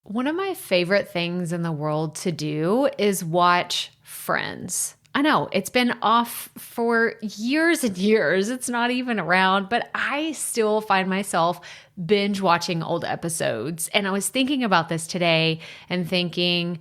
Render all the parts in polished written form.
One of my favorite things in the world to do is watch Friends. I know it's been off for years and years. It's not even around, but I still find myself binge watching old episodes. And I was thinking about this today and thinking,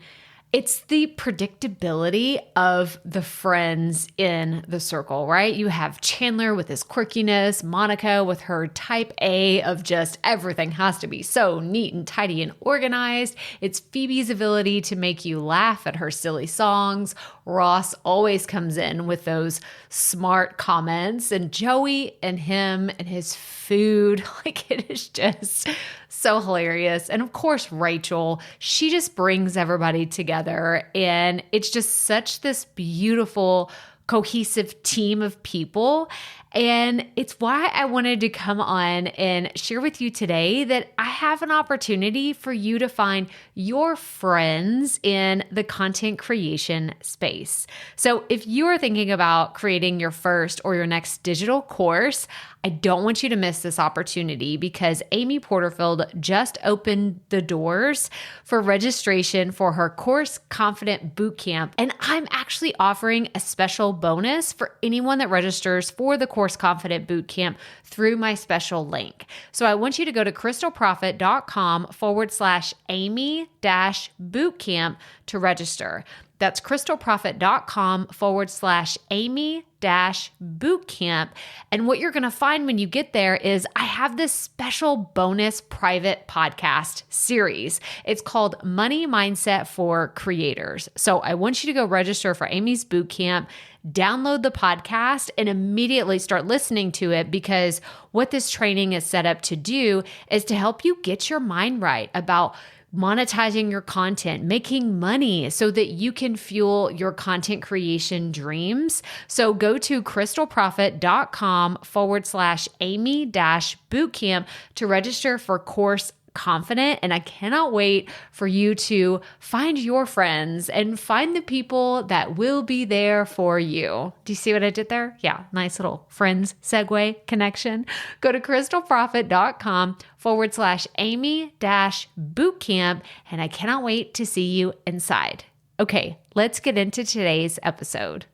it's the predictability of the friends in the circle, right? You have Chandler with his quirkiness, Monica with her type A of just everything has to be so neat and tidy and organized. It's Phoebe's ability to make you laugh at her silly songs. Ross always comes in with those smart comments, and Joey and him and his food, like it is just so hilarious. And of course, Rachel, she just brings everybody together, and it's just such this beautiful, cohesive team of people. And it's why I wanted to come on and share with you today that I have an opportunity for you to find your friends in the content creation space. So if you are thinking about creating your first or your next digital course, I don't want you to miss this opportunity because Amy Porterfield just opened the doors for registration for her Course Confident Bootcamp. And I'm actually offering a special bonus for anyone that registers for the Course Confident Bootcamp through my special link. So I want you to go to crystalprofit.com/Amy-bootcamp to register. That's crystalprofit.com/Amy-bootcamp. And what you're going to find when you get there is I have this special bonus private podcast series. It's called Money Mindset for Creators. So I want you to go register for Amy's bootcamp, download the podcast, and immediately start listening to it, because what this training is set up to do is to help you get your mind right about monetizing your content, making money so that you can fuel your content creation dreams. So go to crystalprofit.com/Amy-bootcamp to register for Course Confident. And I cannot wait for you to find your friends and find the people that will be there for you. Do you see what I did there? Yeah, nice little friends segue connection. Go to crystalprofit.com/Amy-bootcamp. And I cannot wait to see you inside. Okay, let's get into today's episode.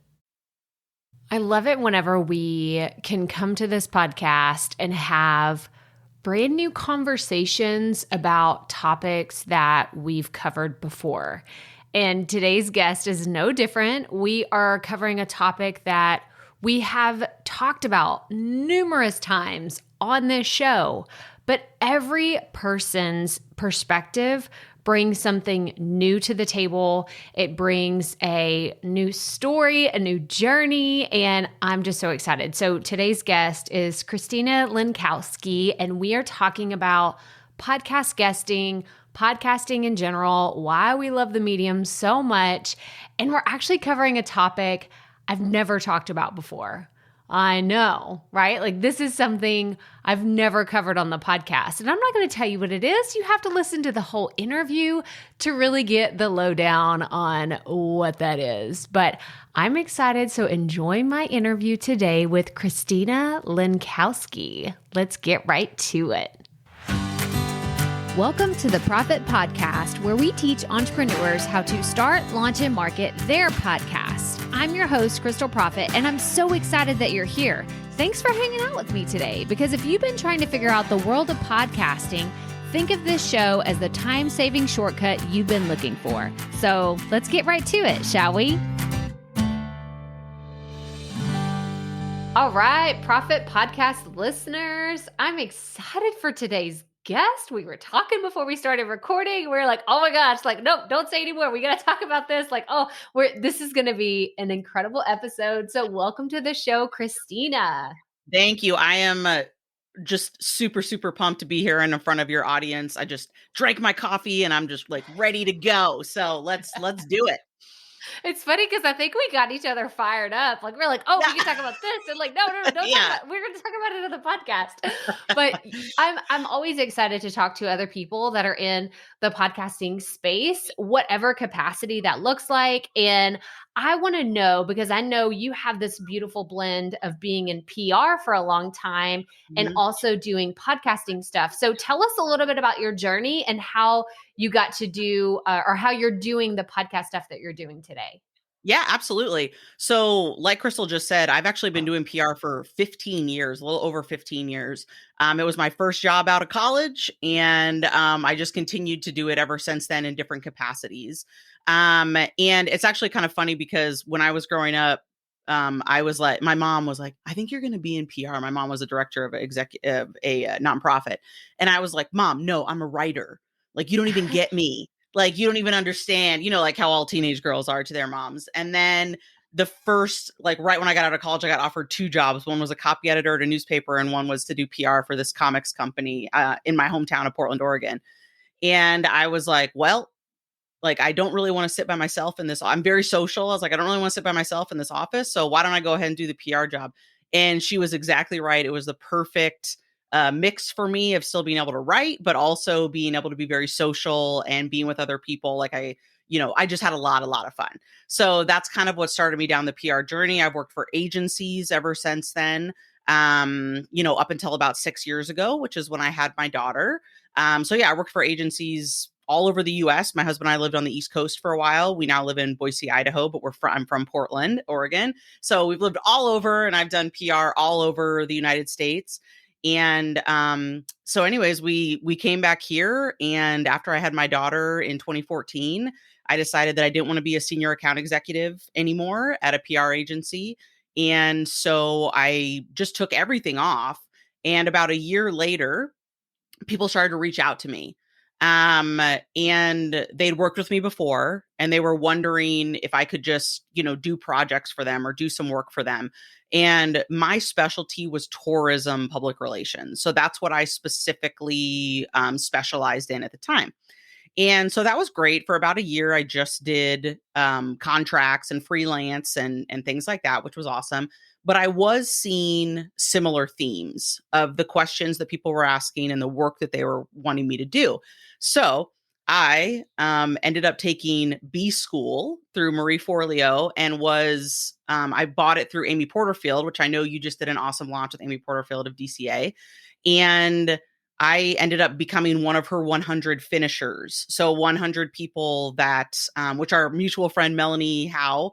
I love it whenever we can come to this podcast and have brand new conversations about topics that we've covered before. And today's guest is no different. We are covering a topic that we have talked about numerous times on this show, but every person's perspective brings something new to the table. It brings a new story, a new journey, and I'm just so excited. So today's guest is Christina Lenkowski, and we are talking about podcast guesting, podcasting in general, why we love the medium so much, and we're actually covering a topic I've never talked about before. I know, right? Like this is something I've never covered on the podcast, and I'm not going to tell you what it is. You have to listen to the whole interview to really get the lowdown on what that is. But I'm excited. So enjoy my interview today with Christina Lenkowski. Let's get right to it. Welcome to the Profit Podcast, where we teach entrepreneurs how to start, launch, and market their podcast. I'm your host, Crystal Profit, and I'm so excited that you're here. Thanks for hanging out with me today, because if you've been trying to figure out the world of podcasting, think of this show as the time-saving shortcut you've been looking for. So let's get right to it, shall we? All right, Profit Podcast listeners, I'm excited for today's guest. We were talking before we started recording. We were like, oh my gosh, like, nope, don't say anymore. We got to talk about this. Like, this is going to be an incredible episode. So welcome to the show, Christina. Thank you. I am just super, super pumped to be here in front of your audience. I just drank my coffee and I'm just like ready to go. So let's do it. It's funny because I think we got each other fired up. Like we're like, we can talk about this, and like, no, don't talk about. We're going to talk about it on the podcast. But I'm always excited to talk to other people that are in the podcasting space, whatever capacity that looks like. And I want to know, because I know you have this beautiful blend of being in PR for a long time and Mhm. also doing podcasting stuff. So tell us a little bit about your journey and how you got to do or how you're doing the podcast stuff that you're doing today. Yeah, absolutely. So, like Crystal just said, I've actually been doing PR for 15 years, a little over 15 years. It was my first job out of college, and I just continued to do it ever since then in different capacities. And it's actually kind of funny because when I was growing up, I was like, my mom was like, "I think you're going to be in PR." My mom was a director of a nonprofit, and I was like, "Mom, no, I'm a writer. Like, you don't even get me." Like, you don't even understand, like how all teenage girls are to their moms. And then the first, like right when I got out of college, I got offered 2 jobs. One was a copy editor at a newspaper, and one was to do PR for this comics company in my hometown of Portland, Oregon. And I was like, well, like, I don't really want to sit by myself in this. I'm very social. I was like, I don't really want to sit by myself in this office. So why don't I go ahead and do the PR job? And she was exactly right. It was the perfect mix for me of still being able to write, but also being able to be very social and being with other people. Like I just had a lot of fun. So that's kind of what started me down the PR journey. I've worked for agencies ever since then. Up until about 6 years ago, which is when I had my daughter. So yeah, I worked for agencies all over the US. My husband and I lived on the East Coast for a while. We now live in Boise, Idaho, but I'm from Portland, Oregon. So we've lived all over, and I've done PR all over the United States. And so anyways, we came back here, and after I had my daughter in 2014, I decided that I didn't want to be a senior account executive anymore at a PR agency. And so I just took everything off. And about a year later, people started to reach out to me. And they'd worked with me before, and they were wondering if I could just, do projects for them or do some work for them. And my specialty was tourism public relations. So that's what I specifically specialized in at the time. And so that was great. For about a year, I just did contracts and freelance and things like that, which was awesome. But I was seeing similar themes of the questions that people were asking and the work that they were wanting me to do. So I ended up taking B School through Marie Forleo, and I bought it through Amy Porterfield, which I know you just did an awesome launch with Amy Porterfield of DCA. And I ended up becoming one of her 100 finishers. So 100 people that, which our mutual friend Melanie Howe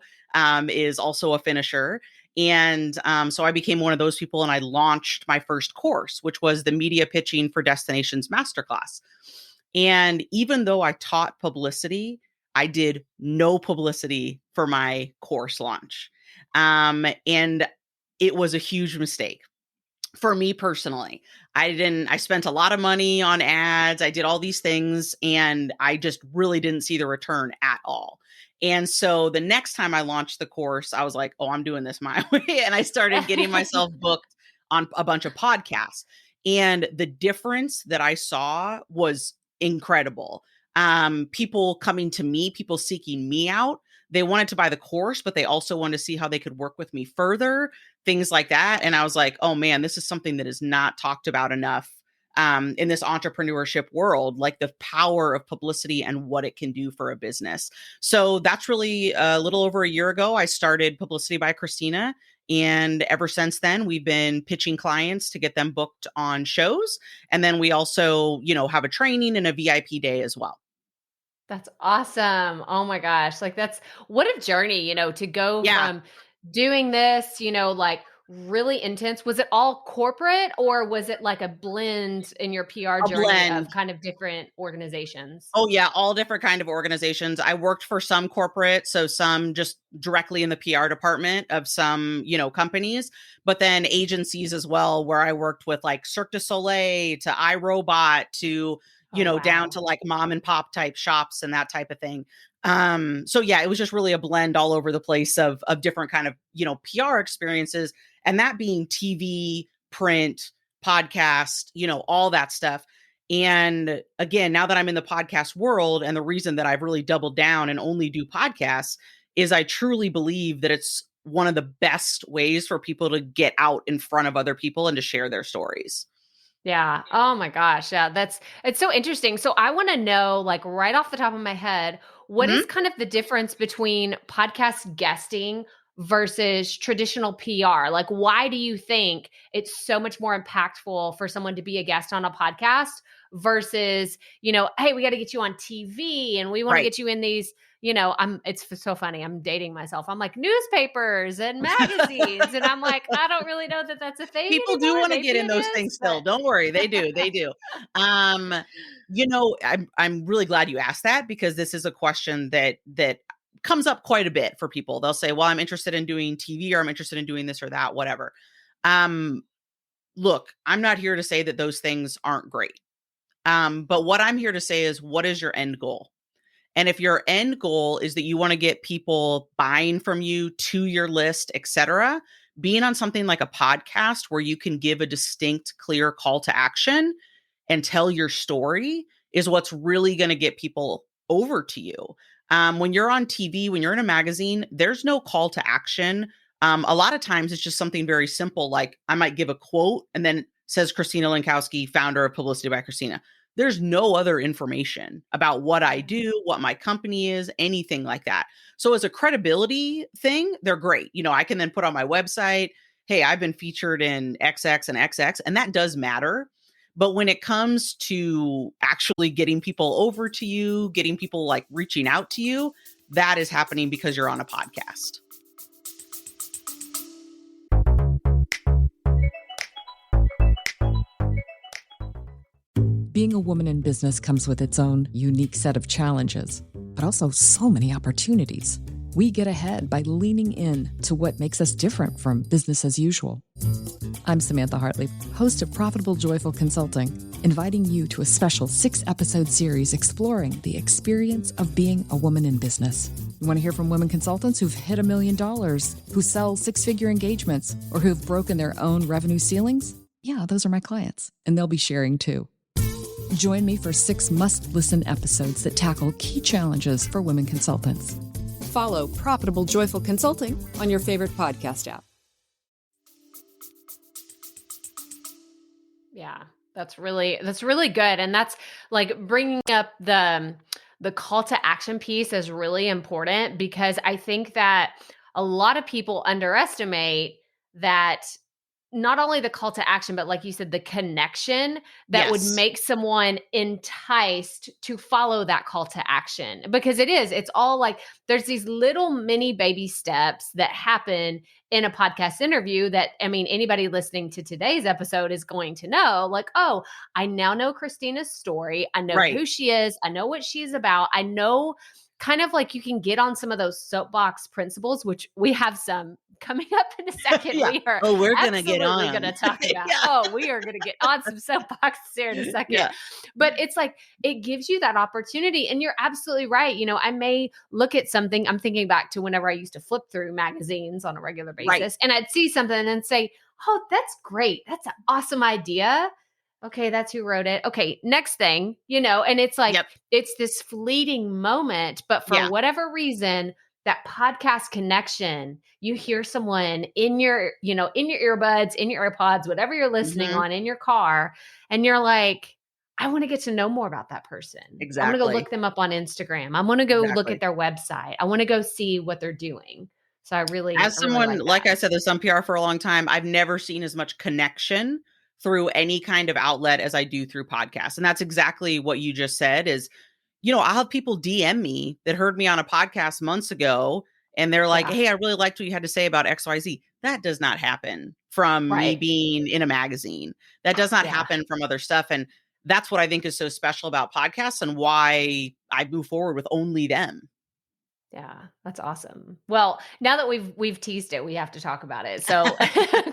is also a finisher. And so I became one of those people, and I launched my first course, which was the Media Pitching for Destinations Masterclass. And even though I taught publicity, I did no publicity for my course launch. And it was a huge mistake for me personally. I spent a lot of money on ads. I did all these things, and I just really didn't see the return at all. And so the next time I launched the course, I was like, oh, I'm doing this my way. And I started getting myself booked on a bunch of podcasts. And the difference that I saw was incredible. People coming to me, people seeking me out. They wanted to buy the course, but they also wanted to see how they could work with me further, things like that. And I was like, oh man, this is something that is not talked about enough in this entrepreneurship world, like the power of publicity and what it can do for a business. So that's really a little over a year ago, I started Publicity by Christina. And ever since then, we've been pitching clients to get them booked on shows. And then we also, have a training and a VIP day as well. That's awesome. Oh my gosh. Like what a journey, to go Yeah. from doing this, like really intense. Was it all corporate, or was it like a blend in your PR A journey blend. of kind of different organizations? Oh yeah, all different kind of organizations. I worked for some corporate, so some just directly in the PR department of some, companies, but then agencies as well, where I worked with like Cirque du Soleil to iRobot to, Oh, down wow. to like mom and pop type shops and that type of thing. So yeah, it was just really a blend all over the place of different kind of, PR experiences, and that being TV, print, podcast, all that stuff. And again, now that I'm in the podcast world, and the reason that I've really doubled down and only do podcasts is I truly believe that it's one of the best ways for people to get out in front of other people and to share their stories. Yeah. Oh my gosh. Yeah. It's so interesting. So I want to know, like right off the top of my head, what is kind of the difference between podcast guesting versus traditional PR? Like, why do you think it's so much more impactful for someone to be a guest on a podcast versus, hey, we got to get you on TV and we want to Right. get you in these, it's so funny. I'm dating myself. I'm like newspapers and magazines. And I'm like, I don't really know that that's a thing People anymore. do want to Maybe get in it those is, things still. Don't worry. They do. They do. I'm really glad you asked that, because this is a question that comes up quite a bit for people. They'll say, well, I'm interested in doing TV, or I'm interested in doing this or that, whatever. Look, I'm not here to say that those things aren't great. But what I'm here to say is, what is your end goal? And if your end goal is that you want to get people buying from you to your list, etc., being on something like a podcast where you can give a distinct, clear call to action and tell your story is what's really going to get people over to you. When you're on TV, when you're in a magazine, there's no call to action. A lot of times it's just something very simple, like I might give a quote and then says Christina Lenkowski, founder of Publicity by Christina. There's no other information about what I do, what my company is, anything like that. So as a credibility thing, they're great. I can then put on my website, hey, I've been featured in XX and XX, and that does matter. But when it comes to actually getting people over to you, getting people like reaching out to you, that is happening because you're on a podcast. Being a woman in business comes with its own unique set of challenges, but also so many opportunities. We get ahead by leaning in to what makes us different from business as usual. I'm Samantha Hartley, host of Profitable Joyful Consulting, inviting you to a special 6-episode series exploring the experience of being a woman in business. You want to hear from women consultants who've hit $1 million, who sell 6-figure engagements, or who've broken their own revenue ceilings? Yeah, those are my clients, and they'll be sharing too. Join me for 6 must-listen episodes that tackle key challenges for women consultants. Follow Profitable Joyful Consulting on your favorite podcast app. Yeah, that's really good. And that's like bringing up the call to action piece is really important, because I think that a lot of people underestimate that not only the call to action, but like you said, the connection that would make someone enticed to follow that call to action. Because it's all like, there's these little mini baby steps that happen in a podcast interview that, anybody listening to today's episode is going to know, like, oh, I now know Christina's story. I know who she is. I know what she's about. I know kind of like you can get on some of those soapbox principles, which we have some coming up in a second. Yeah. We're going to get on. Going to talk about. We are going to get on some soapboxes here in a second. But it's like, it gives you that opportunity. And you're absolutely right. I may look at something. I'm thinking back to whenever I used to flip through magazines on a regular basis, and I'd see something and say, oh, that's great. That's an awesome idea. Okay, that's who wrote it. Okay, next thing, and it's like, it's this fleeting moment, but for whatever reason, that podcast connection, you hear someone in your earbuds, in your AirPods, whatever you're listening on in your car, and you're like, I want to get to know more about that person. Exactly. I'm going to go look them up on Instagram. I'm going to go look at their website. I want to go see what they're doing. So I really, like I said, there's some PR for a long time. I've never seen as much connection through any kind of outlet as I do through podcasts. And that's exactly what you just said is, I'll have people DM me that heard me on a podcast months ago, and they're like, hey, I really liked what you had to say about XYZ. That does not happen from me being in a magazine. That does not happen from other stuff. And that's what I think is so special about podcasts and why I move forward with only them. Yeah, that's awesome. Well, now that we've teased it, we have to talk about it. So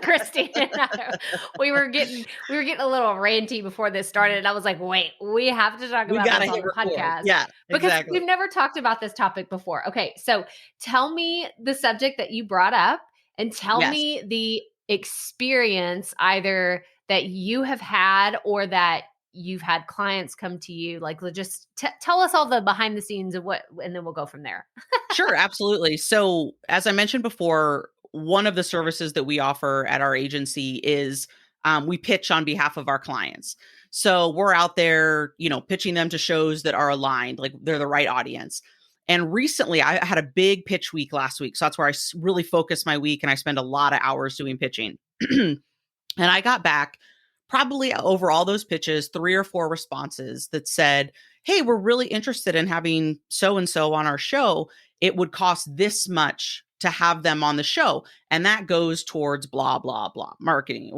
Christine and I, we were getting a little ranty before this started. And I was like, wait, we have to talk about this on the podcast. Yeah, because we've never talked about this topic before. Okay. So tell me the subject that you brought up and tell me the experience either that you have had or that you've had clients come to you, like just tell us all the behind the scenes of what, and then we'll go from there. Sure, absolutely. So as I mentioned before, one of the services that we offer at our agency is we pitch on behalf of our clients. So we're out there, pitching them to shows that are aligned, like they're the right audience. And recently I had a big pitch week last week. So that's where I really focused my week and I spend a lot of hours doing pitching. And I got back probably over all those pitches, 3 or 4 responses that said, hey, we're really interested in having so-and-so on our show. It would cost this much to have them on the show. And that goes towards blah, blah, blah, marketing,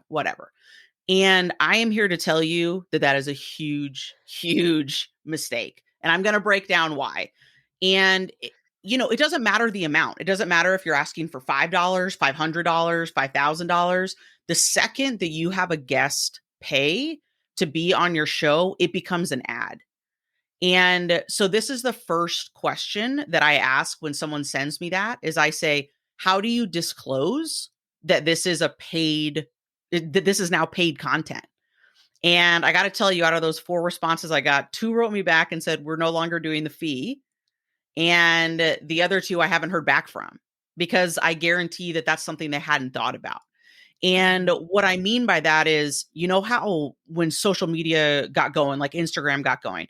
whatever. And I am here to tell you that that is a huge, huge mistake. And I'm going to break down why. And, it doesn't matter the amount. It doesn't matter if you're asking for $5, $500, $5,000. The second that you have a guest pay to be on your show, it becomes an ad. And so this is the first question that I ask when someone sends me that is I say, how do you disclose that this is that this is now paid content? And I got to tell you, out of those 4 responses I got, 2 wrote me back and said, we're no longer doing the fee. And the other 2 I haven't heard back from because I guarantee that that's something they hadn't thought about. And what I mean by that is, how when social media got going, like Instagram got going,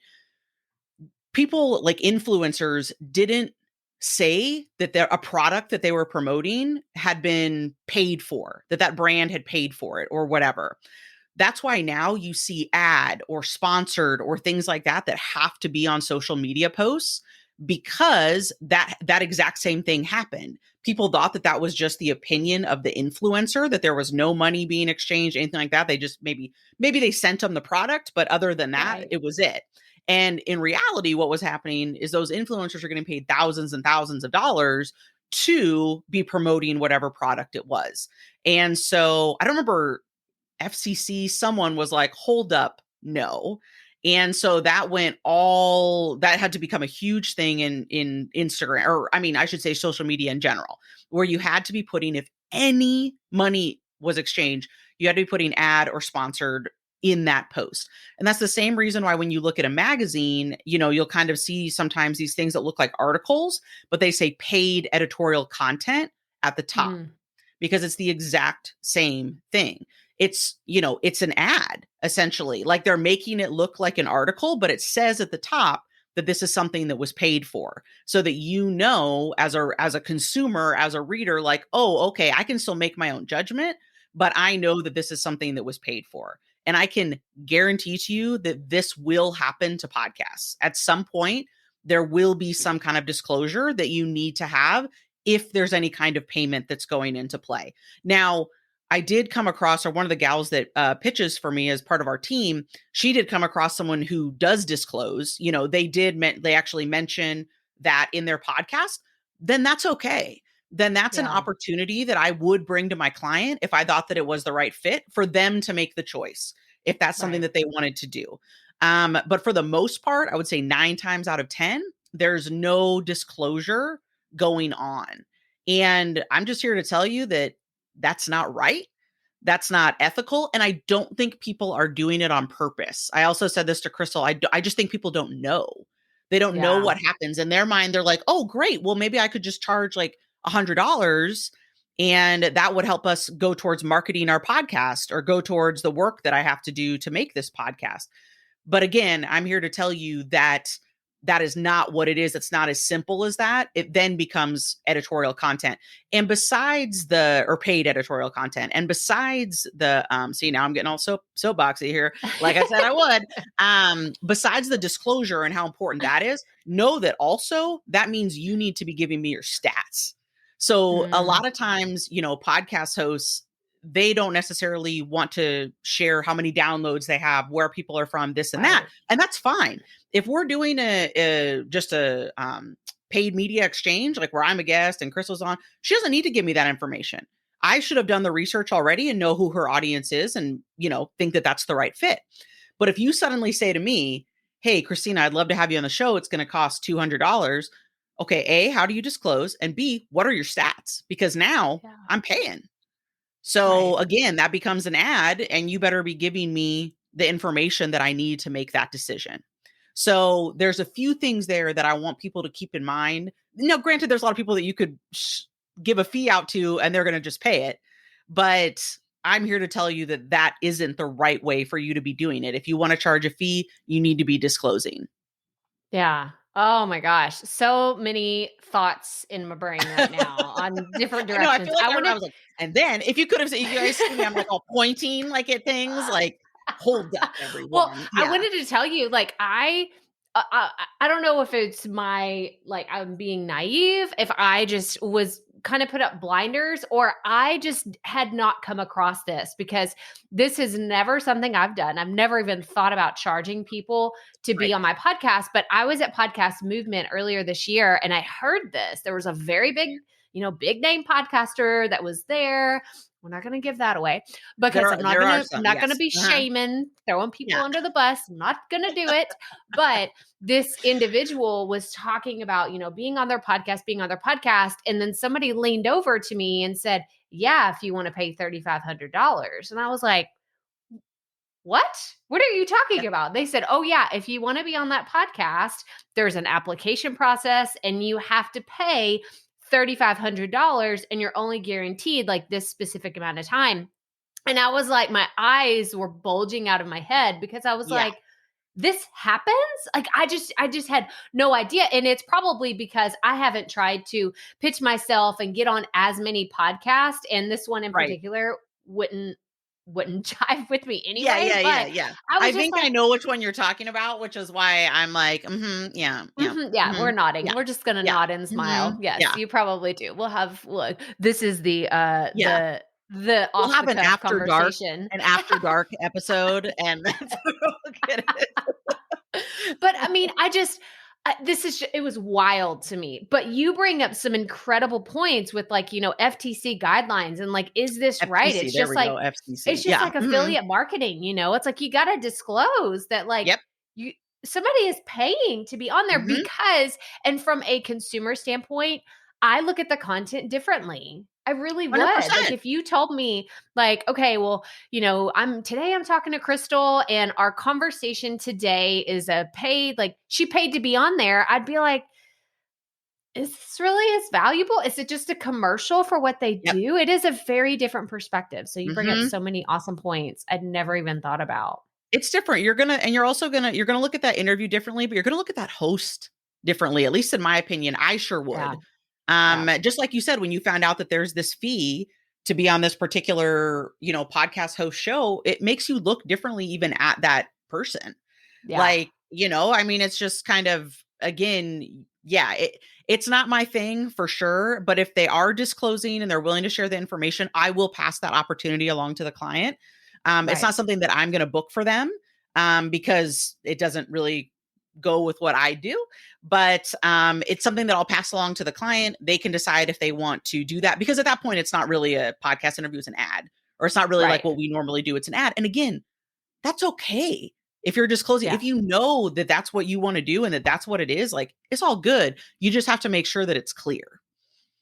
people like influencers didn't say that a product that they were promoting had been paid for, that brand had paid for it or whatever. That's why now you see ad or sponsored or things like that have to be on social media posts because that exact same thing happened. People thought that was just the opinion of the influencer, that there was no money being exchanged, anything like that. They just maybe they sent them the product, but other than that, Right. It was it. And in reality, what was happening is those influencers are getting paid thousands and thousands of dollars to be promoting whatever product it was. And so I don't remember FCC, someone was like, hold up, no. And so that that had to become a huge thing in Instagram, or I should say social media in general, where you had to be putting, if any money was exchanged, you had to be putting ad or sponsored in that post. And that's the same reason why when you look at a magazine, you'll kind of see sometimes these things that look like articles, but they say paid editorial content at the top because it's the exact same thing. It's, it's an ad essentially, like they're making it look like an article, but it says at the top that this is something that was paid for so that, as a consumer, as a reader, like, oh, okay, I can still make my own judgment, but I know that this is something that was paid for. And I can guarantee to you that this will happen to podcasts. At some point, there will be some kind of disclosure that you need to have if there's any kind of payment that's going into play. Now, I did come across, or one of the gals that pitches for me as part of our team, she did come across someone who does disclose. They actually mention that in their podcast. Then that's okay. Then that's an opportunity that I would bring to my client if I thought that it was the right fit for them to make the choice, if that's something that they wanted to do. But for the most part, I would say 9 times out of 10, there's no disclosure going on. And I'm just here to tell you that that's not right. That's not ethical. And I don't think people are doing it on purpose. I also said this to Crystal. I just think people don't know. They don't know what happens in their mind. They're like, oh, great. Well, maybe I could just charge like $100 and that would help us go towards marketing our podcast or go towards the work that I have to do to make this podcast. But again, I'm here to tell you that that is not what it is. It's not as simple as that. It then becomes editorial content. And besides or paid editorial content. And besides see, now I'm getting all soapboxy here. Like I said, I would. Besides the disclosure and how important that is, know that also that means you need to be giving me your stats. So a lot of times, podcast hosts, they don't necessarily want to share how many downloads they have, where people are from, this and that. And that's fine. If we're doing just a paid media exchange, like where I'm a guest and Crystal's on, she doesn't need to give me that information. I should have done the research already and know who her audience is and, think that that's the right fit. But if you suddenly say to me, hey, Christina, I'd love to have you on the show. It's going to cost $200. Okay, A, how do you disclose? And B, what are your stats? Because now I'm paying. So again, that becomes an ad and you better be giving me the information that I need to make that decision. So there's a few things there that I want people to keep in mind. Now, granted, there's a lot of people that you could give a fee out to and they're going to just pay it. But I'm here to tell you that that isn't the right way for you to be doing it. If you want to charge a fee, you need to be disclosing. Yeah. Oh my gosh. So many thoughts in my brain right now on different I know. I directions. feel like I want I to was like, and then if you could have, you guys see me, I'm like all pointing like at things, like hold up, well, everyone. I Yeah, wanted to tell you, like, I don't know if it's my, like, I'm being naive, if I just was kind of put up blinders, or I just had not come across this, because this is never something I've done. I've never even thought about charging people to be right. on my podcast, but I was at Podcast Movement earlier this year and I heard this. There was a very big, big name podcaster that was there. We're not going to give that away because There are I'm some, not going to yes. be shaming, throwing people Yeah, under the bus. I'm not going to do it. But this individual was talking about, being on their podcast. And then somebody leaned over to me and said, yeah, if you want to pay $3,500. And I was like, what are you yeah, talking about? They said, oh yeah, if you want to be on that podcast, there's an application process and you have to pay $3,500 and you're only guaranteed like this specific amount of time. And I was like, my eyes were bulging out of my head because I was yeah. like, this happens? Like, I just had no idea. And it's probably because I haven't tried to pitch myself and get on as many podcasts. And this one in Right. particular wouldn't jive with me Yeah, anyway. yeah, yeah, But yeah. I was I just think I like, know which one you're talking about, which is why I'm like, yeah, yeah, yeah, we're nodding. yeah, We're just gonna yeah, nod and smile. Yes, yeah, you probably do. We'll have look. This is the yeah. We'll off have the cuff conversation. an after dark episode, and that's where we'll get it. But I mean, it was wild to me. But you bring up some incredible points with, like, FTC guidelines and like, is this right? FCC, there we go, FCC. It's just Yeah. like affiliate marketing, it's like you got to disclose that, like, Yep. you somebody is paying to be on there Mhm. because, and from a consumer standpoint, I look at the content differently. I really would. Like, 100%. if you told me, like, okay, well, I'm talking to Crystal and our conversation today is she paid to be on there. I'd be like, is this really as valuable? Is it just a commercial for what they Yep. do? It is a very different perspective. So you bring up Mhm. so many awesome points I'd never even thought about. It's different. You're also you're gonna look at that interview differently, but you're gonna look at that host differently. At least in my opinion, I sure Yeah. would. Yeah. Just like you said, when you found out that there's this fee to be on this particular, podcast host show, it makes you look differently even at that person. Yeah. Like, I mean, it's just kind of, again, yeah, it's not my thing for sure. But if they are disclosing and they're willing to share the information, I will pass that opportunity along to the client. It's Right. not something that I'm going to book for them, because it doesn't really go with what I do. But it's something that I'll pass along to the client. They can decide if they want to do that, because at that point, it's not really a podcast interview, it's an ad, or it's not really like Right. what we normally do. It's an ad. And again, that's okay. If you're disclosing, Yeah. if you know that that's what you want to do and that that's what it is, like, it's all good. You just have to make sure that it's clear.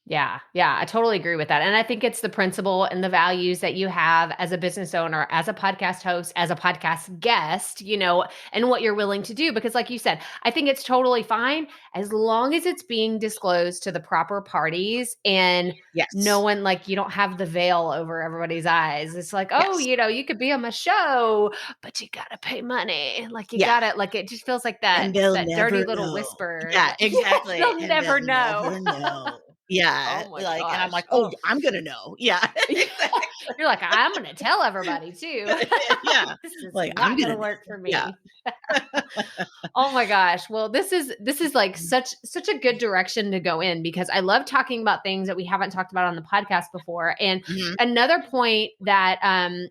Yeah. Yeah. I totally agree with that. And I think it's the principle and the values that you have as a business owner, as a podcast host, as a podcast guest, and what you're willing to do. Because like you said, I think it's totally fine as long as it's being disclosed to the proper parties and Yes. no one, like, you don't have the veil over everybody's eyes. It's like, oh, Yes. you could be on my show, but you got to pay money. Like, you Yeah. got to, like, it just feels like that, And they'll that never dirty little know. whisper. Yeah, exactly. They'll And never they'll know. never know. Yeah. Oh my Like, and I'm gosh. like, Oh. I'm going to know. Yeah. Exactly. You're like, I'm going to tell everybody too. Yeah. This is Like, not I'm going gonna to work know. for me. Yeah. Oh my gosh. Well, this is like such a good direction to go in, because I love talking about things that we haven't talked about on the podcast before. And Mhm. another point that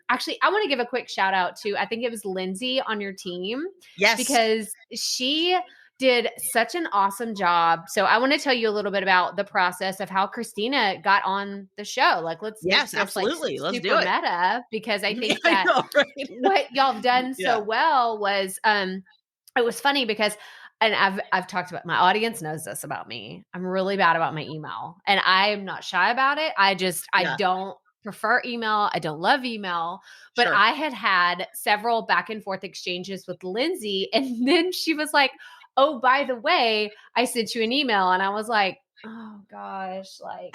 actually I want to give a quick shout out to, I think it was Lindsay on your team, Yes. because she did such an awesome job. So I want to tell you a little bit about the process of how Christina got on the show. Like, let's make Yes, this absolutely. like Let's do super it. meta, because I think I that know, right? what y'all have done Yeah. so well was it was funny because, and I've talked about, my audience knows this about me. I'm really bad about my email, and I'm not shy about it. I Yeah. don't prefer email. I don't love email, but Sure. I had several back and forth exchanges with Lindsay, and then she was like, oh, by the way, I sent you an email. And I was like, oh gosh, like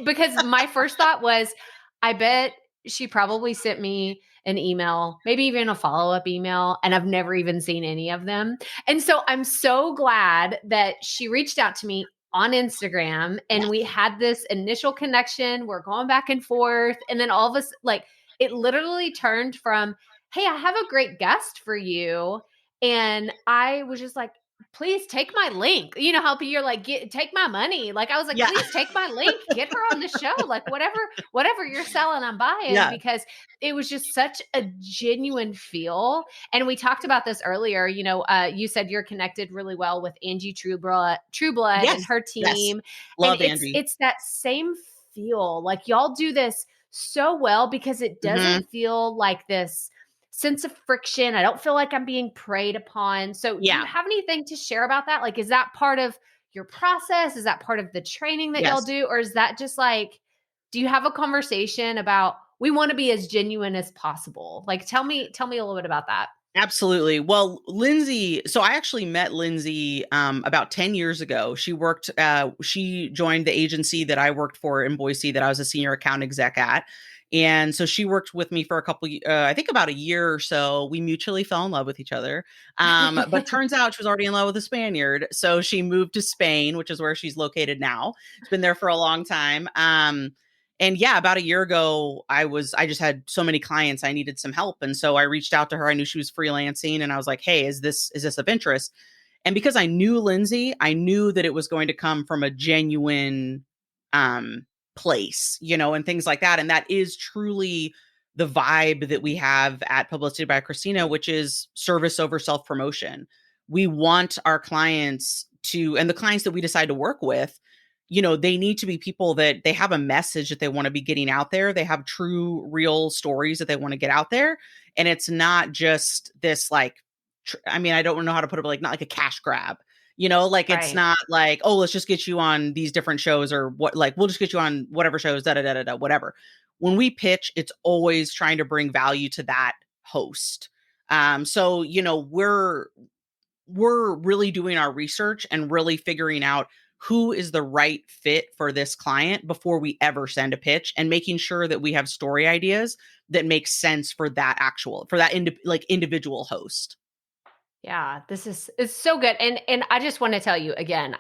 because my first thought was, I bet she probably sent me an email, maybe even a follow-up email, and I've never even seen any of them. And so I'm so glad that she reached out to me on Instagram and we had this initial connection. We're going back and forth. And then all of us, like, it literally turned from, hey, I have a great guest for you. And I was just like, please take my link. You know how you're like, take my money. Like I was like, Yeah. please take my link, get her on the show. Like whatever you're selling, I'm buying, because it was just such a genuine feel. And we talked about this earlier. You know, you said you're connected really well with Angie Trueblood Yes. and her team. Yes. Love and Angie. It's that same feel. Like y'all do this so well because it doesn't feel like this sense of friction. I don't feel like I'm being preyed upon. So do you have anything to share about that? Like, is that part of your process? Is that part of the training that y'all do? Or is that just like, do you have a conversation about, we want to be as genuine as possible? Like, tell me a little bit about that. Absolutely. Well, Lindsay, so I actually met Lindsay about 10 years ago. She joined the agency that I worked for in Boise that I was a senior account exec at. And so she worked with me for I think about a year or so. We mutually fell in love with each other. But turns out she was already in love with a Spaniard. So she moved to Spain, which is where she's located now. She's been there for a long time. And yeah, about a year ago, I just had so many clients, I needed some help. And so I reached out to her. I knew she was freelancing and I was like, hey, is this of interest? And because I knew Lindsay, I knew that it was going to come from a genuine place, you know, and things like that. And that is truly the vibe that we have at Publicity by Christina, which is service over self-promotion. We want our clients and the clients that we decide to work with, you know, they need to be people that they have a message that they want to be getting out there. They have true, real stories that they want to get out there. And it's not just this like, I don't know how to put it, but like not like a cash grab. You know, like it's not like, oh, let's just get you on these different shows or what, like, we'll just get you on whatever shows, whatever. When we pitch, it's always trying to bring value to that host. So, you know, we're really doing our research and really figuring out who is the right fit for this client before we ever send a pitch, and making sure that we have story ideas that make sense for that individual host. Yeah, it's so good. And I just want to tell you again,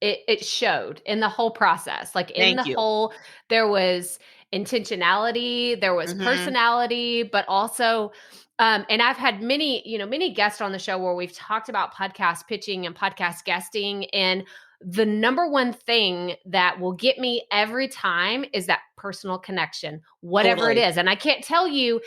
it showed in the whole process. Like there was intentionality, there was personality, but also and I've had many guests on the show where we've talked about podcast pitching and podcast guesting, and the number one thing that will get me every time is that personal connection, whatever it is. And I can't tell you,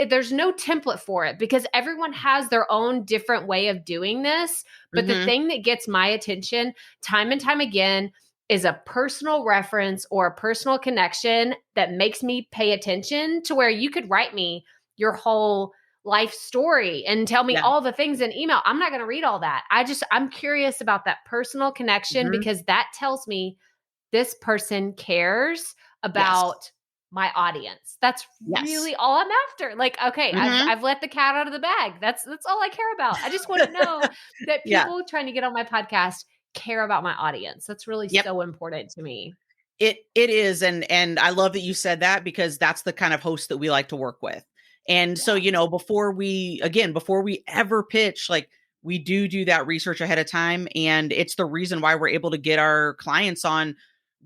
there's no template for it because everyone has their own different way of doing this. But the thing that gets my attention time and time again is a personal reference or a personal connection that makes me pay attention, to where you could write me your whole life story and tell me all the things in email. I'm not going to read all that. I'm curious about that personal connection because that tells me this person cares about my audience. That's really all I'm after. Like, okay, I've let the cat out of the bag. That's all I care about. I just want to know that people trying to get on my podcast care about my audience. That's really so important to me. It is. And I love that you said that, because that's the kind of host that we like to work with. And so, you know, before we ever pitch, like, we do that research ahead of time. And it's the reason why we're able to get our clients on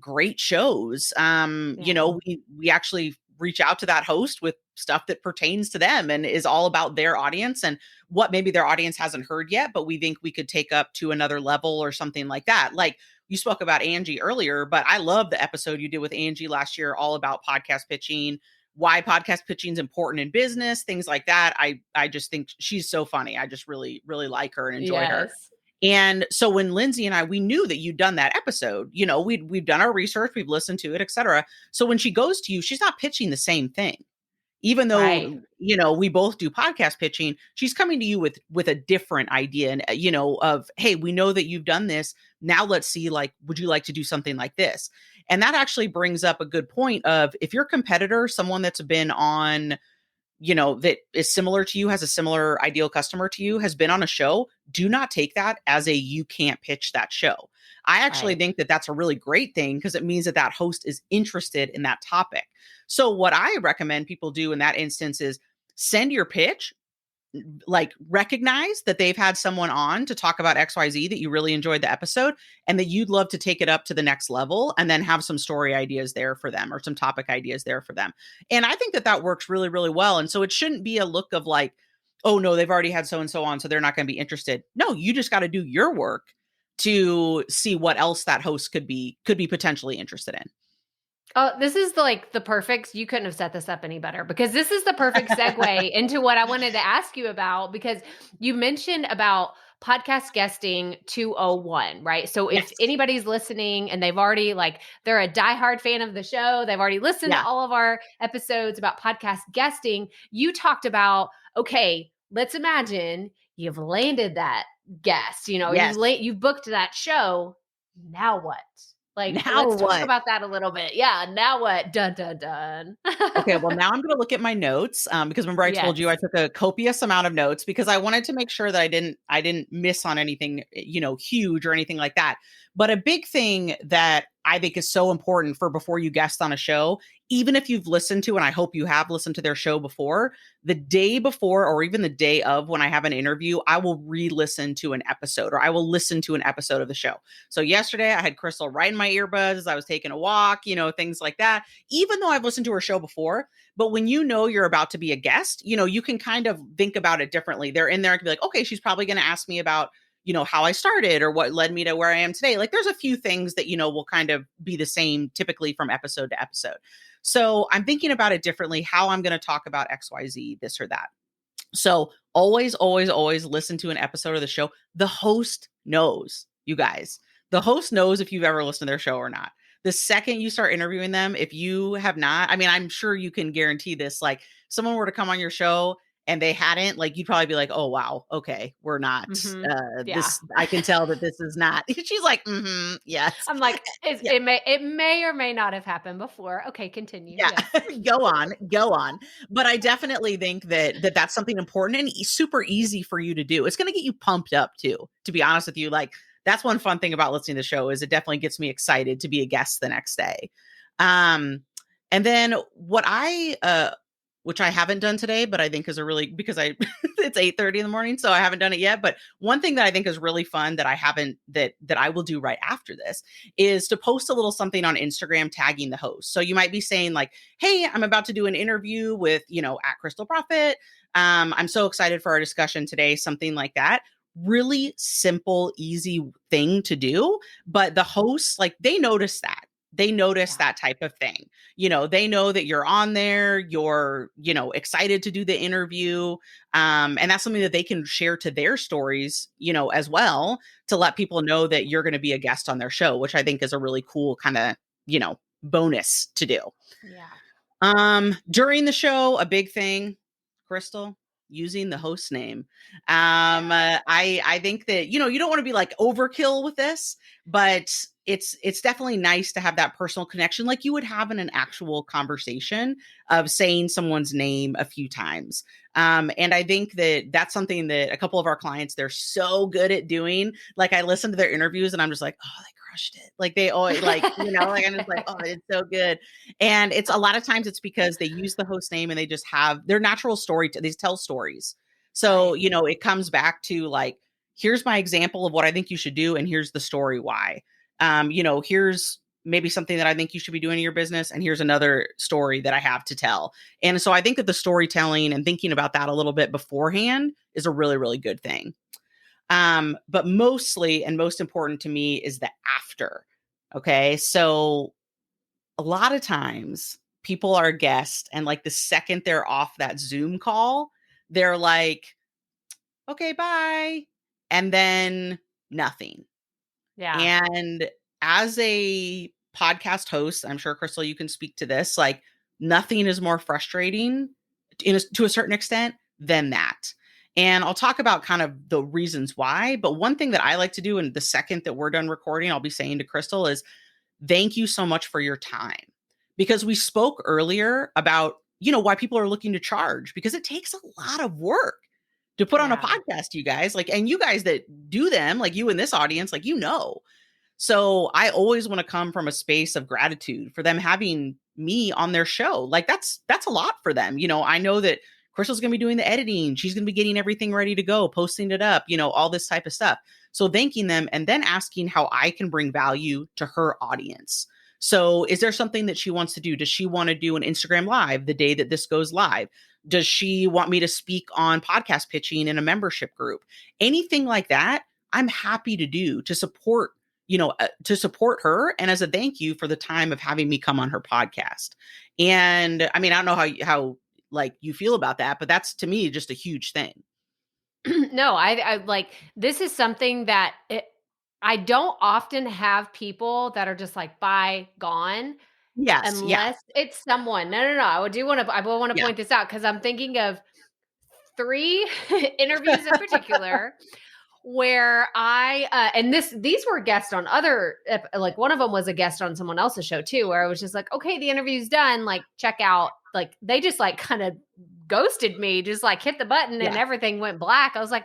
great shows. You know, we actually reach out to that host with stuff that pertains to them and is all about their audience and what maybe their audience hasn't heard yet, but we think we could take up to another level or something like that. Like, you spoke about Angie earlier, but I love the episode you did with Angie last year, all about podcast pitching, why podcast pitching is important in business, things like that. I just think she's so funny. I just really, really like her and enjoy her. And so when Lindsay and we knew that you'd done that episode, you know, we've done our research, we've listened to it, et cetera. So when she goes to you, she's not pitching the same thing. Even though, you know, we both do podcast pitching, she's coming to you with a different idea and, you know, of, hey, we know that you've done this. Now let's see, like, would you like to do something like this? And that actually brings up a good point of, if your competitor, someone that's been on, you know, that is similar to you, has a similar ideal customer to you, has been on a show, do not take that as you can't pitch that show. I actually think that that's a really great thing, because it means that host is interested in that topic. So what I recommend people do in that instance is send your pitch, like recognize that they've had someone on to talk about XYZ, that you really enjoyed the episode and that you'd love to take it up to the next level, and then have some story ideas there for them or some topic ideas there for them. And I think that that works really, really well. And so it shouldn't be a look of like, oh no, they've already had so-and-so on, so they're not going to be interested. No, you just got to do your work to see what else that host could be potentially interested in. Oh, this is the perfect, you couldn't have set this up any better, because this is the perfect segue into what I wanted to ask you about, because you mentioned about podcast guesting 201, right? So if anybody's listening and they've already they're a diehard fan of the show, they've already listened to all of our episodes about podcast guesting, you talked about, okay, let's imagine you've landed that guest, you've booked that show. Now what? Let's talk about that a little bit. Yeah. Now what? Dun, dun, dun. Okay. Well, now I'm going to look at my notes because remember I told you I took a copious amount of notes because I wanted to make sure that I didn't miss on anything, huge or anything like that. But a big thing that I think is so important for before you guest on a show, even if you've listened to, and I hope you have listened to their show before, the day before or even the day of when I have an interview, I will re-listen to an episode, or I will listen to an episode of the show. So yesterday I had Crystal right in my earbuds as I was taking a walk, things like that, even though I've listened to her show before. But when you're about to be a guest, you can kind of think about it differently. They're in there and can be like, okay, she's probably going to ask me about how I started or what led me to where I am today. There's a few things that, will kind of be the same typically from episode to episode. So I'm thinking about it differently, how I'm going to talk about XYZ, this or that. So always, always, always listen to an episode of the show. The host knows, you guys. The host knows if you've ever listened to their show or not. The second you start interviewing them, if you have not, I'm sure you can guarantee this, someone were to come on your show and they hadn't, you'd probably be like, oh, wow, okay, we're not, this, I can tell that this is not. She's like, yes. I'm like, it may or may not have happened before. Okay, continue. Yeah, yes. Go on. But I definitely think that that's something important and super easy for you to do. It's going to get you pumped up too, to be honest with you. That's one fun thing about listening to the show is it definitely gets me excited to be a guest the next day. And then what which I haven't done today, but I think is because it's 8:30 in the morning, so I haven't done it yet. But one thing that I think is really fun that I haven't, that I will do right after this is to post a little something on Instagram tagging the host. So you might be saying hey, I'm about to do an interview with, at Crystal Profit. I'm so excited for our discussion today, something like that. Really simple, easy thing to do. But the hosts, they notice that. They notice that type of thing. They know that you're on there, you're, excited to do the interview. And that's something that they can share to their stories, as well, to let people know that you're going to be a guest on their show, which I think is a really cool kind of, bonus to do. Yeah. During the show, a big thing, Crystal, using the host name. I think that, you don't want to be overkill with this, but it's definitely nice to have that personal connection like you would have in an actual conversation of saying someone's name a few times. And I think that that's something that a couple of our clients, they're so good at doing. I listen to their interviews and I'm just like, oh, they crushed it. They always I'm just like, oh, it's so good. And it's a lot of times it's because they use the host name and they just have their natural story. They tell stories. So, it comes back to here's my example of what I think you should do. And here's the story why. Here's maybe something that I think you should be doing in your business. And here's another story that I have to tell. And so I think that the storytelling and thinking about that a little bit beforehand is a really, really good thing. But mostly and most important to me is the after. Okay. So a lot of times people are guests and the second they're off that Zoom call, they're like, okay, bye. And then nothing. Yeah. And as a podcast host, I'm sure, Crystal, you can speak to this, nothing is more frustrating to a certain extent than that. And I'll talk about kind of the reasons why. But one thing that I like to do, and the second that we're done recording, I'll be saying to Crystal is, thank you so much for your time. Because we spoke earlier about, why people are looking to charge, because it takes a lot of work to put on a podcast, you guys, and you guys that do them, you in this audience, so I always want to come from a space of gratitude for them having me on their show. That's a lot for them. I know that Crystal's going to be doing the editing. She's going to be getting everything ready to go, posting it up, all this type of stuff. So thanking them and then asking how I can bring value to her audience. So is there something that she wants to do? Does she want to do an Instagram live the day that this goes live? Does she want me to speak on podcast pitching in a membership group? Anything like that, I'm happy to do to support her. And as a thank you for the time of having me come on her podcast. And I mean, I don't know how like you feel about that, but that's to me just a huge thing. No, I like, this is something that I don't often have people that are just like, bye, gone. Yes. Unless it's someone. No. I will want to point this out because I'm thinking of 3 interviews in particular where these were guests on other, like one of them was a guest on someone else's show too, where I was just like, okay, the interview's done. Like, check out. Like, they just like kind of ghosted me, just like hit the button and everything went black. I was like,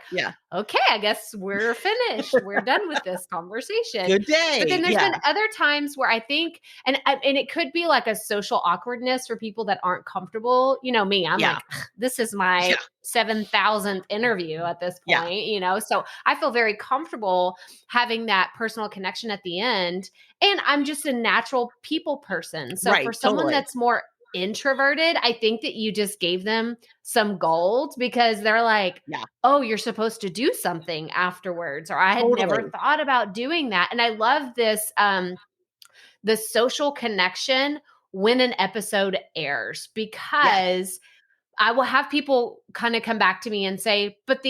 okay, I guess we're finished. We're done with this conversation. Good day. But then there's been other times where I think, and it could be like a social awkwardness for people that aren't comfortable. Me, I'm like, this is my 7,000th interview at this point, so I feel very comfortable having that personal connection at the end. And I'm just a natural people person. So for someone that's more introverted, I think that you just gave them some gold because they're like, oh, you're supposed to do something afterwards, or I had never thought about doing that. And I love this, the social connection when an episode airs, because I will have people kind of come back to me and say, but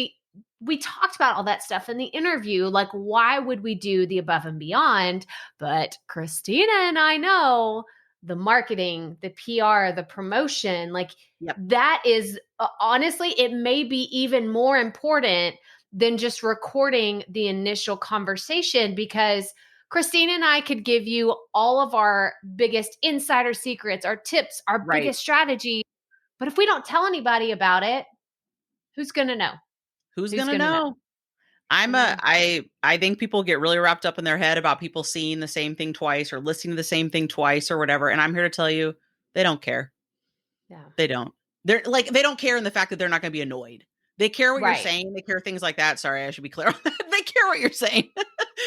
we talked about all that stuff in the interview. Like, why would we do the above and beyond? But Christina and I know the marketing, the PR, the promotion, like that is honestly, it may be even more important than just recording the initial conversation, because Christina and I could give you all of our biggest insider secrets, our tips, our biggest strategy. But if we don't tell anybody about it, who's going to know? Who's going to know? I think people get really wrapped up in their head about people seeing the same thing twice or listening to the same thing twice or whatever. And I'm here to tell you, they don't care. Yeah. They don't. They don't care in the fact that they're not going to be annoyed. They care what you're saying. They care things like that. Sorry, I should be clear on that. They care what you're saying.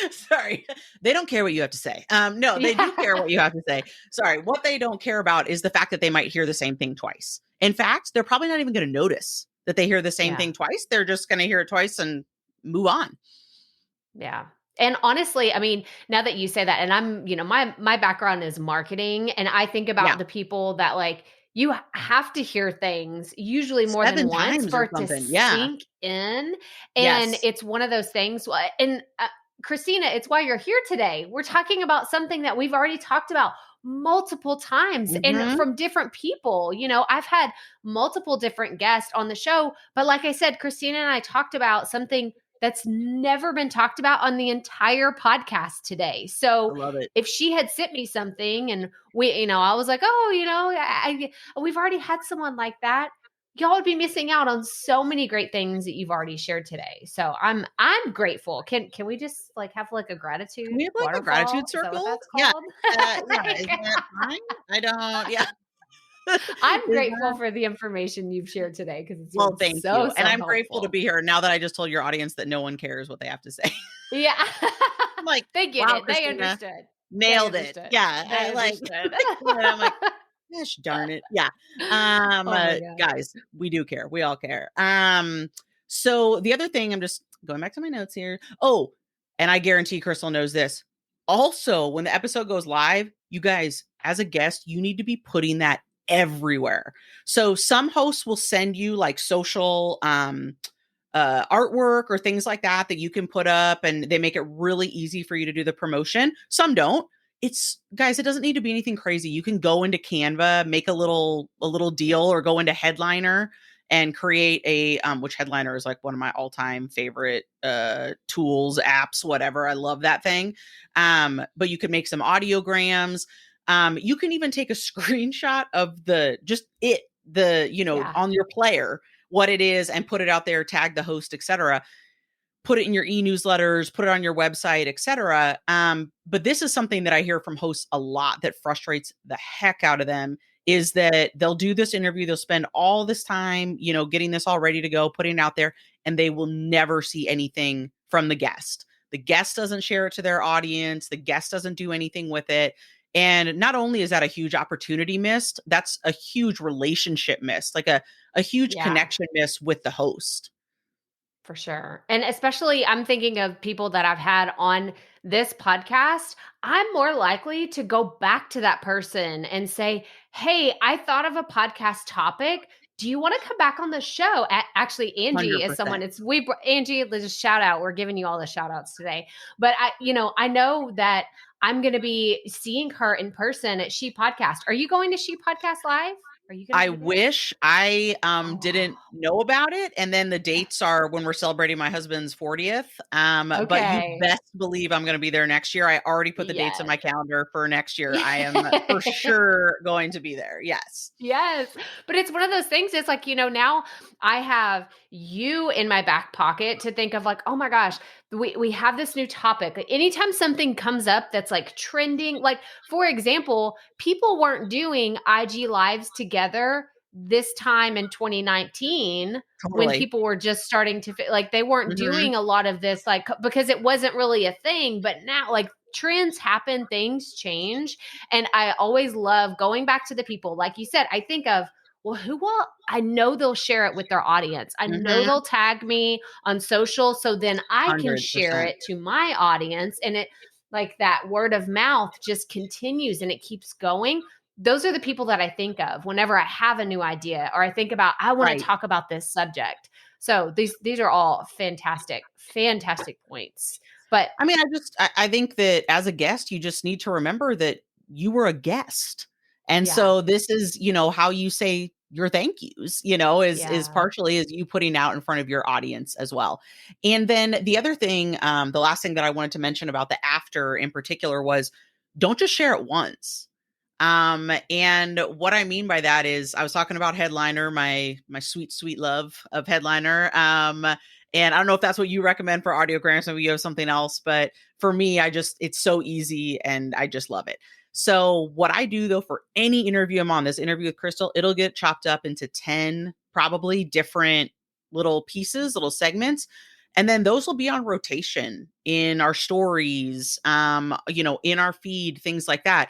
Sorry. They don't care what you have to say. No, they do care what you have to say. Sorry. What they don't care about is the fact that they might hear the same thing twice. In fact, they're probably not even going to notice that they hear the same thing twice. They're just going to hear it twice and move on. Yeah. And honestly, I mean, now that you say that, and I'm, my background is marketing, and I think about the people that like, you have to hear things usually more than once for it to sink in. And it's one of those things. And Christina, it's why you're here today. We're talking about something that we've already talked about multiple times and from different people. I've had multiple different guests on the show, but like I said, Christina and I talked about something that's never been talked about on the entire podcast today. So I love it. If she had sent me something and I was like, oh, we've already had someone like that, y'all would be missing out on so many great things that you've already shared today. So I'm grateful. Can we just like have like a gratitude? Can we have like a gratitude circle? Is that fine? I don't. Yeah. I'm grateful for the information you've shared today because it's thank you. And I'm grateful to be here now that I just told your audience that no one cares what they have to say. Yeah. I'm like, they get it. They understood. Nailed it. Yeah. I'm like, gosh darn it. Yeah. Guys, we do care. We all care. So the other thing, I'm just going back to my notes here. Oh, and I guarantee Crystal knows this. Also, when the episode goes live, you guys, as a guest, you need to be putting that everywhere. So some hosts will send you like social artwork or things like that you can put up, and they make it really easy for you to do the promotion. Some don't. Guys, it doesn't need to be anything crazy. You can go into Canva, make a little deal, or go into Headliner and create a which Headliner is like one of my all-time favorite tools, apps, whatever. I love that thing. But you can make some audiograms. You can even take a screenshot of on your player, what it is, and put it out there, tag the host, etc. Put it in your e-newsletters, put it on your website, etc. But this is something that I hear from hosts a lot that frustrates the heck out of them is that they'll do this interview, they'll spend all this time, getting this all ready to go, putting it out there, and they will never see anything from the guest. The guest doesn't share it to their audience. The guest doesn't do anything with it. And not only is that a huge opportunity missed, that's a huge relationship missed, like a huge connection missed with the host. For sure. And especially I'm thinking of people that I've had on this podcast. I'm more likely to go back to that person and say, hey, I thought of a podcast topic. Do you want to come back on the show? Actually, Angie 100%. is someone. Angie, let's just shout out. We're giving you all the shout outs today. But I know that I'm going to be seeing her in person at She Podcast. Are you going to She Podcast Live? Are you going to I wish. I didn't know about it. And then the dates are when we're celebrating my husband's 40th. But you best believe I'm going to be there next year. I already put the dates in my calendar for next year. I am for sure going to be there. Yes. Yes. But it's one of those things. It's like, now I have you in my back pocket to think of like, oh my gosh, we have this new topic. Like anytime something comes up that's like trending, like for example, people weren't doing IG lives together this time in 2019 when people were just starting to like, they weren't doing a lot of this, like, because it wasn't really a thing. But now like trends happen, things change. And I always love going back to the people, like you said, I think of, well, I know they'll share it with their audience. I know they'll tag me on social. So then I can 100%. share it to my audience. And it like that word of mouth just continues and it keeps going. Those are the people that I think of whenever I have a new idea or I think about, I want to talk about this subject. So these are all fantastic points. But I mean, I think that as a guest, you just need to remember that you were a guest. And so this is, how you say your thank yous, is partially is you putting out in front of your audience as well. And then the other thing, the last thing that I wanted to mention about the after in particular was don't just share it once. And what I mean by that is I was talking about Headliner, my sweet, sweet love of Headliner. And I don't know if that's what you recommend for audiograms. Maybe you have something else, but for me, it's so easy and I just love it. So what I do though, for any interview I'm on, this interview with Crystal, it'll get chopped up into 10 probably different little pieces, little segments. And then those will be on rotation in our stories, in our feed, things like that.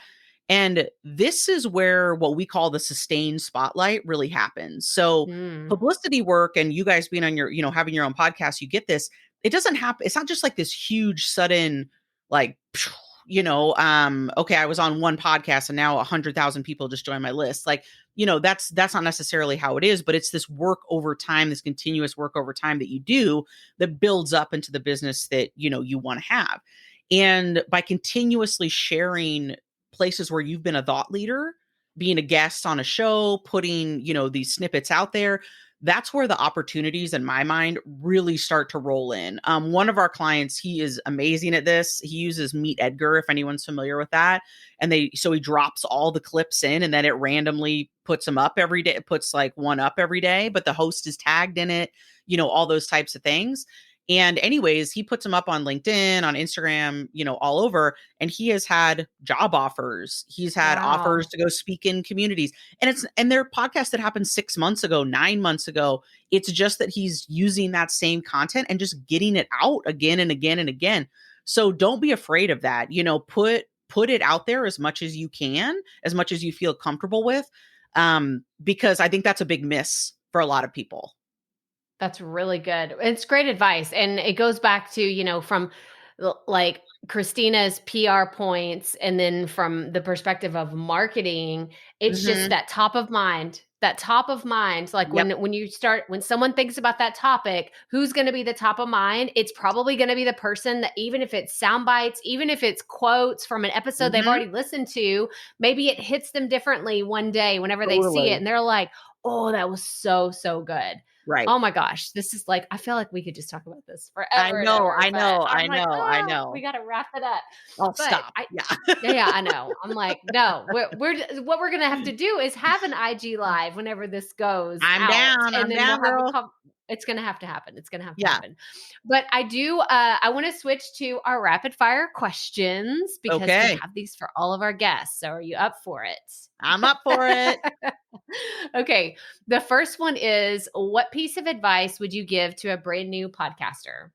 And this is where what we call the sustained spotlight really happens. So publicity work and you guys being on your, having your own podcast, you get this. It doesn't happen. It's not just like this huge sudden, like, okay, I was on one podcast and now 100,000 people just joined my list. Like, that's not necessarily how it is, but it's this work over time, this continuous work over time that you do that builds up into the business that, you want to have. And by continuously sharing places where you've been a thought leader, being a guest on a show, putting, these snippets out there, that's where the opportunities in my mind really start to roll in. One of our clients, he is amazing at this. He uses Meet Edgar, if anyone's familiar with that. And so he drops all the clips in and then it randomly puts them up every day. It puts like one up every day, but the host is tagged in it, all those types of things. And anyways, he puts them up on LinkedIn, on Instagram, all over. And he has had job offers. He's had offers to go speak in communities. And they're podcasts that happened 6 months ago, 9 months ago. It's just that he's using that same content and just getting it out again and again and again. So don't be afraid of that. Put it out there as much as you can, as much as you feel comfortable with. Because I think that's a big miss for a lot of people. That's really good. It's great advice. And it goes back to, from like Christina's PR points. And then from the perspective of marketing, it's just that top of mind. Like when someone thinks about that topic, who's going to be the top of mind? It's probably going to be the person that, even if it's sound bites, even if it's quotes from an episode they've already listened to, maybe it hits them differently one day whenever they see it. And they're like, oh, that was so, so good. Right. Oh my gosh. This is like, I feel like we could just talk about this forever. I know. We got to wrap it up. Stop. Yeah, I know. I'm like, no, what we're going to have to do is have an IG live whenever this goes I'm out. down. And I'm then down, we'll girl. It's going to have to happen. It's going to have to Yeah. happen. But I want to switch to our rapid fire questions because we Okay. have these for all of our guests. So are you up for it? I'm up for it. Okay. The first one is, what piece of advice would you give to a brand new podcaster?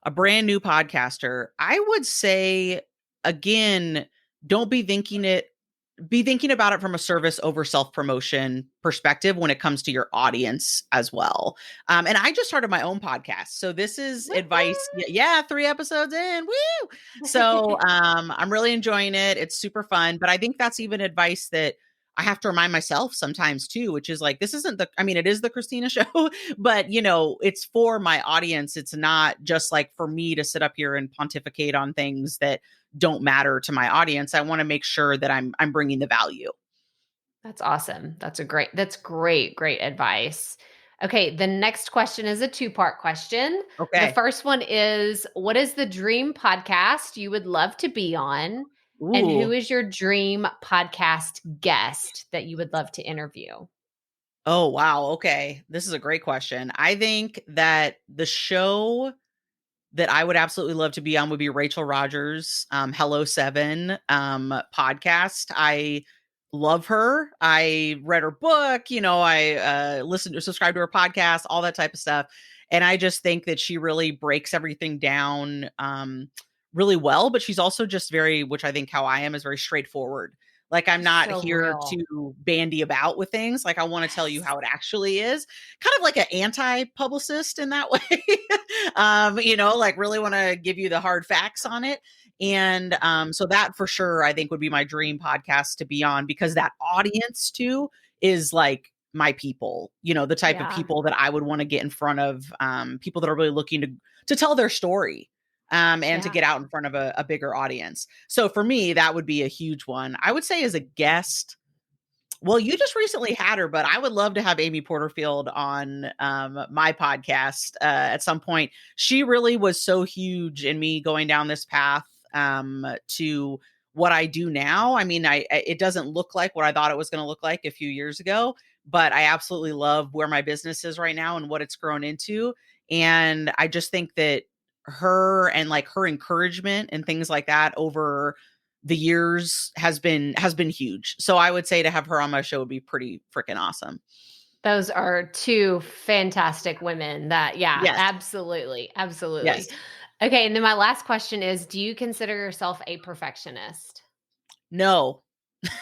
A brand new podcaster. I would say, again, don't be thinking about it from a service over self-promotion perspective when it comes to your audience as well. And I just started my own podcast. So this is advice. Yeah, 3 episodes in. Woo! So I'm really enjoying it. It's super fun. But I think that's even advice that I have to remind myself sometimes too, which is like, this isn't it is the Christina show, but it's for my audience. It's not just like for me to sit up here and pontificate on things that don't matter to my audience. I want to make sure that I'm bringing the value. That's awesome. That's great advice. Okay. The next question is a 2-part question. Okay. The first one is, what is the dream podcast you would love to be on? Ooh. And who is your dream podcast guest that you would love to interview? Oh, wow. Okay. This is a great question. I think that the show that I would absolutely love to be on would be Rachel Rogers' Hello 7 podcast. I love her. I read her book. I subscribe to her podcast, all that type of stuff. And I just think that she really breaks everything down really well. But she's also just which I think how I am, is very straightforward. Like, I'm not here to bandy about with things. Like, I want to tell you how it actually is. Kind of like an anti-publicist in that way. Like really want to give you the hard facts on it. And so that for sure, I think would be my dream podcast to be on, because that audience too is like my people, the type of people that I would want to get in front of, people that are really looking to tell their story. And to get out in front of a bigger audience. So for me, that would be a huge one. I would say as a guest, well, you just recently had her, but I would love to have Amy Porterfield on my podcast at some point. She really was so huge in me going down this path to what I do now. I mean, it doesn't look like what I thought it was going to look like a few years ago, but I absolutely love where my business is right now and what it's grown into. And I just think that her and like her encouragement and things like that over the years has been huge. So I would say to have her on my show would be pretty freaking awesome. Those are 2 fantastic women that, Yes. Absolutely. Absolutely. Yes. Okay. And then my last question is, do you consider yourself a perfectionist? No,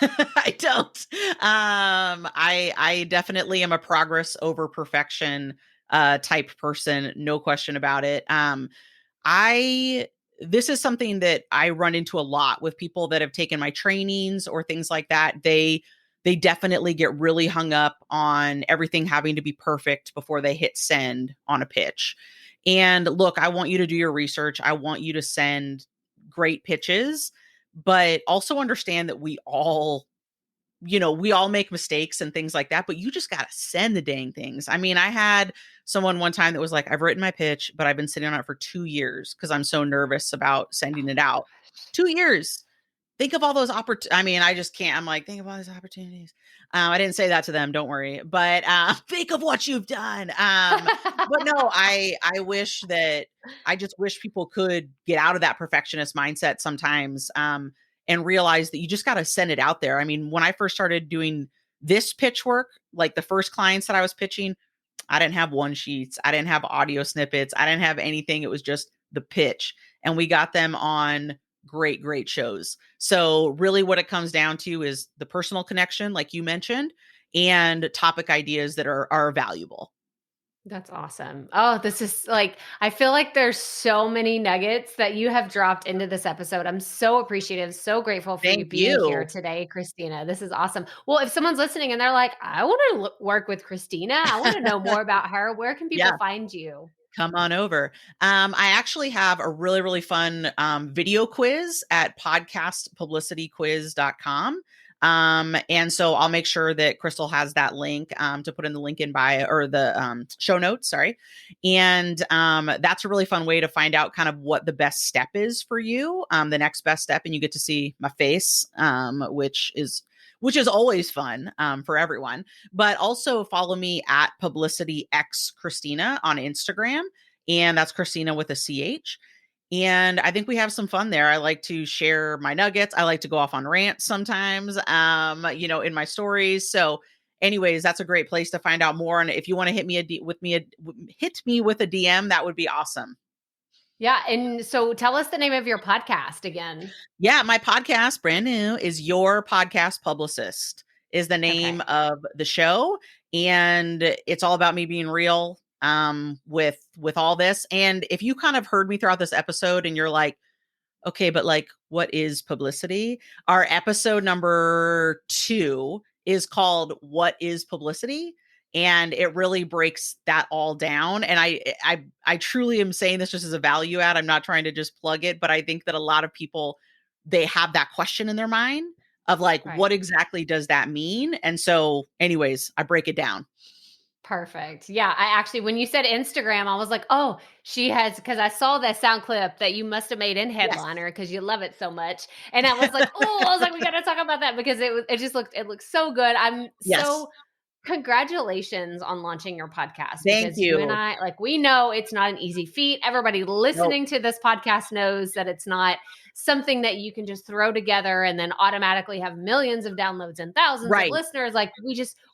I don't. I definitely am a progress over perfection type person. No question about it. This is something that I run into a lot with people that have taken my trainings or things like that. They definitely get really hung up on everything having to be perfect before they hit send on a pitch. And look, I want you to do your research. I want you to send great pitches, but also understand that we all make mistakes and things like that, but you just got to send the dang things. I mean, I had someone one time that was like, I've written my pitch, but I've been sitting on it for 2 years because I'm so nervous about sending it out. 2 years. Think of all those opportunities. I mean, I just can't. I'm like, think of all these opportunities. I didn't say that to them. Don't worry. But think of what you've done. But no, I just wish people could get out of that perfectionist mindset sometimes. And realize that you just got to send it out there. I mean, when I first started doing this pitch work, like the first clients that I was pitching, I didn't have one sheets. I didn't have audio snippets. I didn't have anything. It was just the pitch. And we got them on great shows. So really what it comes down to is the personal connection, like you mentioned, and topic ideas that are valuable. That's awesome. Oh, this is like, I feel like there's so many nuggets that you have dropped into this episode. I'm so appreciative, so grateful for you being here today, Christina. This is awesome. Well, if someone's listening and they're like, I want to work with Christina, I want to know more about her, where can people find you? Come on over. I actually have a really, really fun video quiz at podcastpublicityquiz.com. And so I'll make sure that Crystal has that link to put in the link in bio or the show notes. Sorry. And that's a really fun way to find out kind of what the best step is for you, the next best step. And you get to see my face, which which is always fun for everyone. But also follow me at Publicity X Christina on Instagram. And that's Christina with a CH. And I think we have some fun there. I like to share my nuggets. I like to go off on rants sometimes, in my stories. So anyways, that's a great place to find out more. And if you want to hit me with a DM, that would be awesome. Yeah. And so tell us the name of your podcast again. Yeah. My podcast, brand new, is Your Podcast Publicist is the name of the show. And it's all about me being real with all this. And if you kind of heard me throughout this episode and you're like, okay, but like, what is publicity? Our episode number 2 is called What is Publicity? And it really breaks that all down. And I truly am saying this just as a value add. I'm not trying to just plug it, but I think that a lot of people, they have that question in their mind of like, what exactly does that mean? And so anyways, I break it down. Perfect. Yeah. I actually, when you said Instagram, I was like, oh, she has, because I saw that sound clip that you must have made in Headliner because you love it so much. And I was like, we got to talk about that because it looks so good. So congratulations on launching your podcast. Thank you. You and I, we know it's not an easy feat. Everybody listening to this podcast knows that it's not something that you can just throw together and then automatically have millions of downloads and thousands of listeners.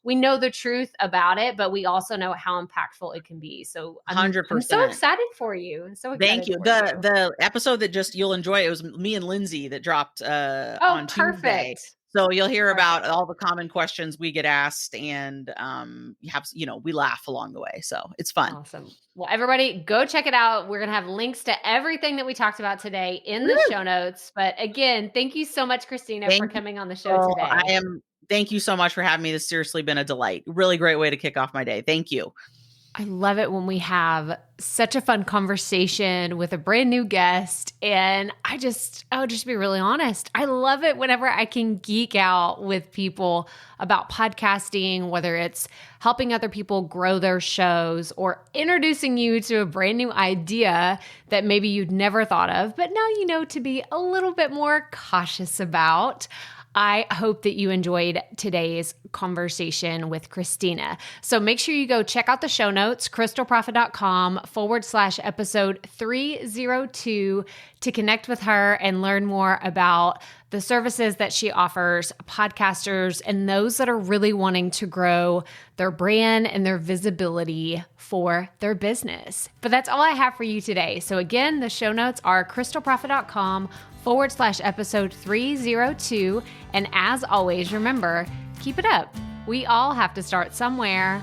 We know the truth about it, but we also know how impactful it can be. So 100%. I'm so excited for you. And so excited. Thank you. The episode that you'll enjoy, it was me and Lindsay that dropped on Tuesday. So you'll hear about all the common questions we get asked, and we laugh along the way. So it's fun. Awesome. Well, everybody go check it out. We're going to have links to everything that we talked about today in the show notes. But again, thank you so much, Christina, for coming on the show today. Thank you so much for having me. This has seriously been a delight. Really great way to kick off my day. Thank you. I love it when we have such a fun conversation with a brand new guest. And I'll just be really honest. I love it whenever I can geek out with people about podcasting, whether it's helping other people grow their shows or introducing you to a brand new idea that maybe you'd never thought of, but now you know to be a little bit more cautious about. I hope that you enjoyed today's conversation with Christina. So make sure you go check out the show notes, crystalprofit.com/episode 302 to connect with her and learn more about the services that she offers podcasters and those that are really wanting to grow their brand and their visibility for their business. But that's all I have for you today. So again, the show notes are crystalprofit.com/episode 302. And as always, remember, keep it up. We all have to start somewhere.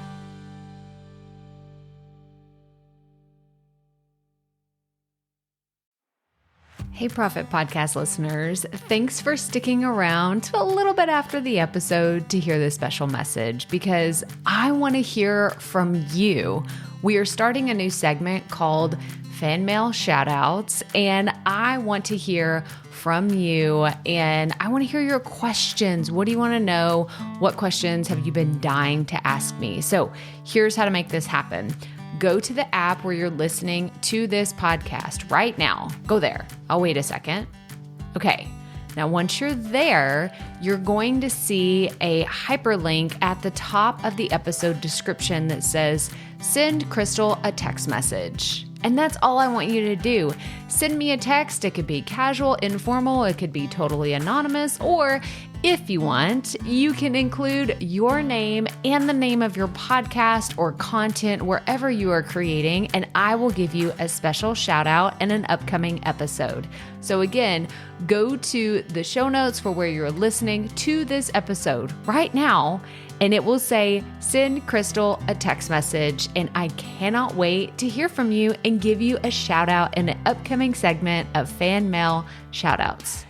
Hey, Profit Podcast listeners. Thanks for sticking around to a little bit after the episode to hear this special message because I want to hear from you. We are starting a new segment called Fan Mail Shoutouts, and I want to hear from you, and I want to hear your questions. What do you want to know? What questions have you been dying to ask me? So here's how to make this happen. Go to the app where you're listening to this podcast right now. Go there. I'll wait a second. Okay. Now, once you're there, you're going to see a hyperlink at the top of the episode description that says, send Crystal a text message. And that's all I want you to do. Send me a text. It could be casual, informal. It could be totally anonymous. Or if you want, you can include your name and the name of your podcast or content wherever you are creating, and I will give you a special shout out in an upcoming episode. So again, go to the show notes for where you're listening to this episode right now, and it will say, send Crystal a text message. And I cannot wait to hear from you and give you a shout out in an upcoming segment of Fan Mail Shoutouts.